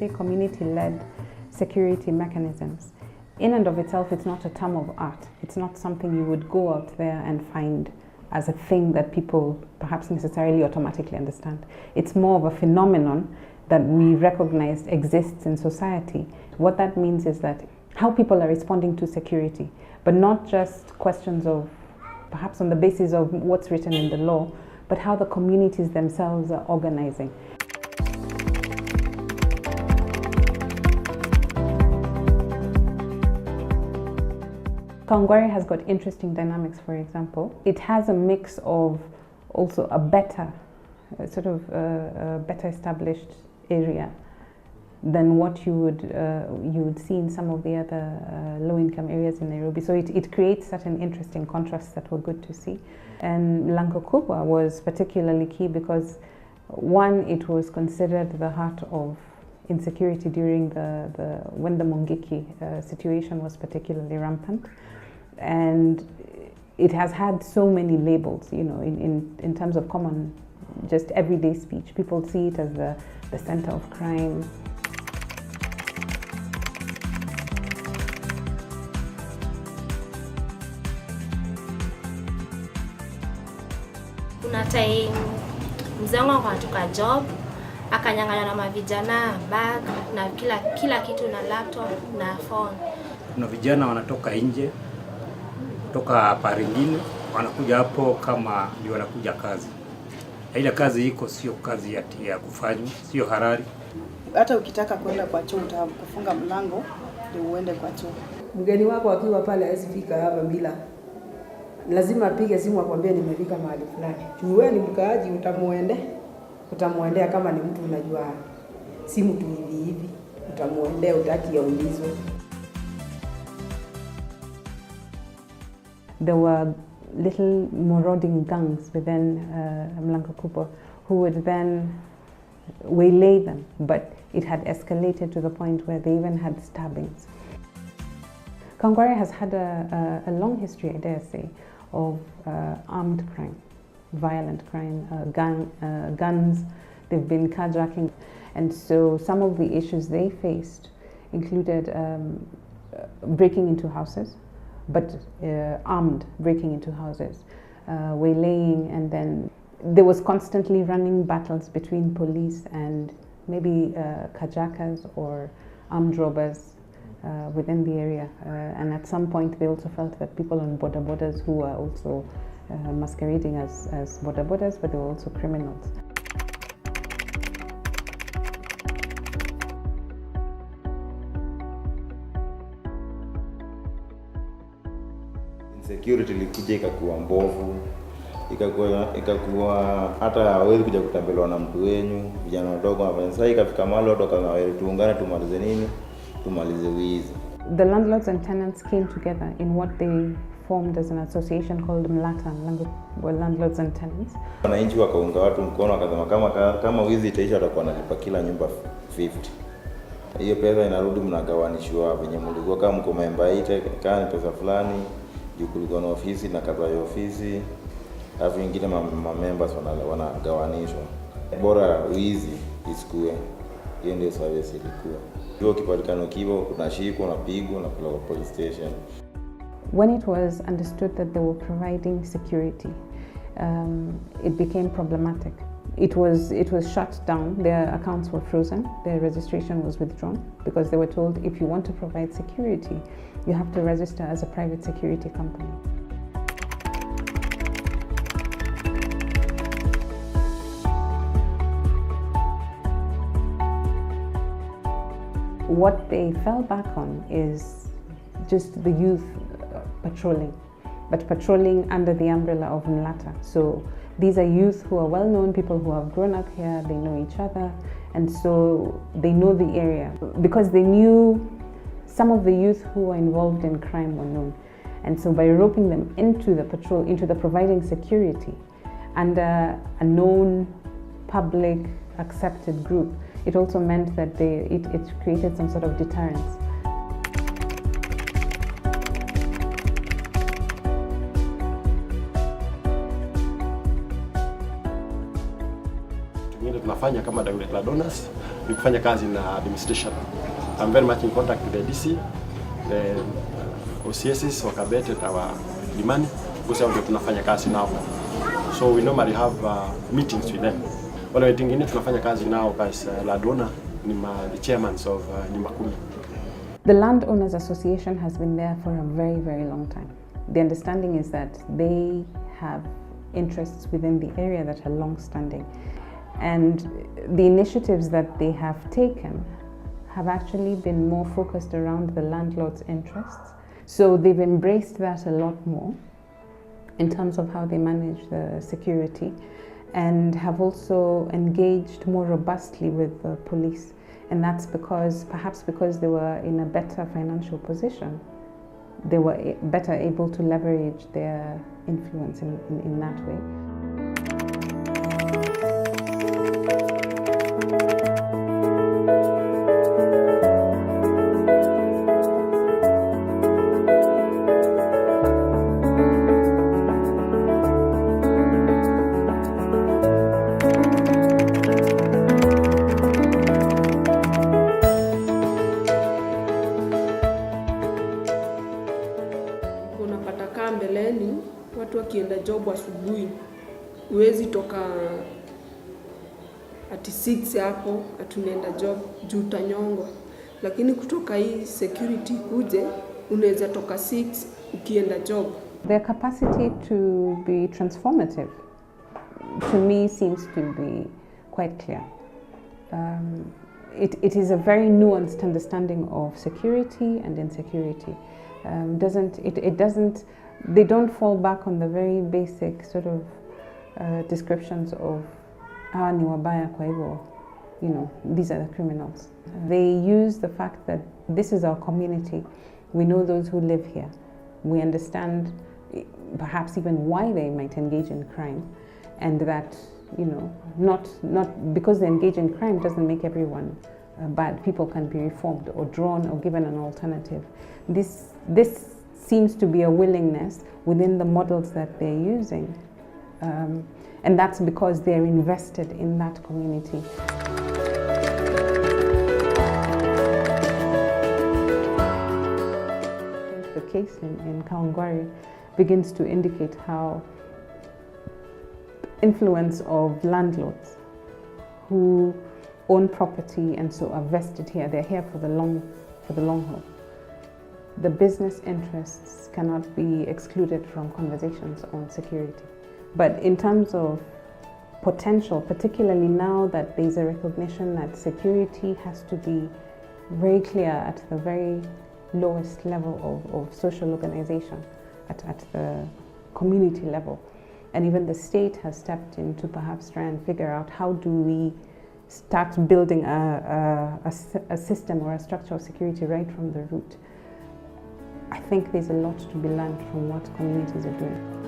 say community-led security mechanisms, in and of itself, it's not a term of art. It's not something you would go out there and find as a thing that people perhaps necessarily automatically understand. It's more of a phenomenon that we recognize exists in society. What that means is that how people are responding to security, but not just questions of perhaps on the basis of what's written in the law, but how the communities themselves are organizing. Kawangware has got interesting dynamics, for example. It has a mix of also a better, better established area than what you would see in some of the other low-income areas in Nairobi. So it creates certain interesting contrasts that were good to see. And Mlango Kubwa was particularly key because, one, it was considered the heart of insecurity during when the Mungiki situation was particularly rampant. And it has had so many labels, you know, in terms of common, just everyday speech. People see it as the center of crime. Kuna time mzee wangu anatoka job akanyang'anywa na mavijana bag na kila kitu na laptop na phone. Kuna vijana wanatoka nje kutoka paringine wanakuja hapo kama ndio wanakuja kazi. Ile kazi iko sio kazi ya kufanywa, sio halali. Hata ukitaka kwenda kwa choo utakufunga mlango ndio uende kwa choo. Mgeni wako akiwa pale asifika hapa bila lazima apige simu akwambie nimefika mahali fulani. Wewe ni mkaaji, utamuendea kama ni mtu unajua si mtu hivi, utamuendea utaki aulizwe. There were little marauding gangs within Mlango Kubwa who would then waylay them, but it had escalated to the point where they even had stabbings. Kawangware has had a long history, I dare say, of armed crime, violent crime, guns. They've been carjacking, and so some of the issues they faced included breaking into houses, but armed breaking into houses, waylaying, and then there was constantly running battles between police and maybe carjackers or armed robbers within the area. And at some point they also felt that people on borders who were also masquerading as borders, but they were also criminals. Security ilikuja ikakuwa mbovu, ikakuwa hata hawezi kuja kutembelewa na mtu wenyu, vijana wadogo hapa. Sasa ikafika mahali watu wakaanza tuungane tumalize nini? Tumalize wizi. The landlords and tenants came together in what they formed as an association called Mlata, Landlords and Tenants. Wananchi wakaunga watu mkono wakasema kama wizi itaisha watakuwa wanalipa kila nyumba 50. Hiyo pesa inarudi mnagawanishwa venye mlikuwa kama mko member ite kama pesa fulani. Juu kulikuwa na ofisi na kaza ya ofisi, alafu wengine members wanagawanishwa. Bora wizi isikue, hiyo ndio service ilikuwa. Hiyo kipatikano kibo unashikwa, unapigwa, unapelekwa police station. When it was understood that they were providing security, it became problematic. It was shut down. Their accounts were frozen. Their registration was withdrawn because they were told if you want to provide security, you have to register as a private security company. What they fell back on is just the youth patrolling, but patrolling under the umbrella of Mlata. So these are youth who are well-known, people who have grown up here, they know each other, and so they know the area. Because they knew some of the youth who were involved in crime were known. And so by roping them into the patrol, into the providing security, under a known, public, accepted group, it also meant that it created some sort of deterrence. tunafanya kama direct landowners ni kufanya kazi na administration. I'm very much in contact with the DC, the OCSs, Wakabete, our Limani, because hao ndio tunafanya kazi nao. So we normally have meetings with them. Wale wengine tunafanya kazi nao as landowner ni the chairmen of nyumba kumi. The Landowners Association has been there for a very, very long time. The understanding is that they have interests within the area that are long-standing. And the initiatives that they have taken have actually been more focused around the landlord's interests. So they've embraced that a lot more in terms of how they manage the security, and have also engaged more robustly with the police. And that's perhaps because they were in a better financial position, they were better able to leverage their influence in that way. Unapata kaa mbeleni watu wakienda job asubuhi, huwezi toka ati 6 hapo atunaenda job juu utanyongwa, lakini kutoka hii security kuje unaweza toka 6 ukienda job. Their capacity to be transformative to me seems to be quite clear. It is a very nuanced understanding of security and insecurity. They don't fall back on the very basic sort of descriptions of hawa ni wabaya kwa hivyo, you know, these are the criminals. They use the fact that this is our community, we know those who live here, we understand perhaps even why they might engage in crime, and that, you know, not because they engage in crime doesn't make everyone bad. People can be reformed or drawn or given an alternative. This seems to be a willingness within the models that they're using, and that's because they're invested in that community. The case in Kawangware begins to indicate how influence of landlords who own property and so are vested here, they're here for the long haul. The business interests cannot be excluded from conversations on security. But in terms of potential, particularly now that there's a recognition that security has to be very clear at the very lowest level of social organization, at the community level. And even the state has stepped in to perhaps try and figure out how do we start building a system or a structure of security right from the root. I think there's a lot to be learned from what communities are doing.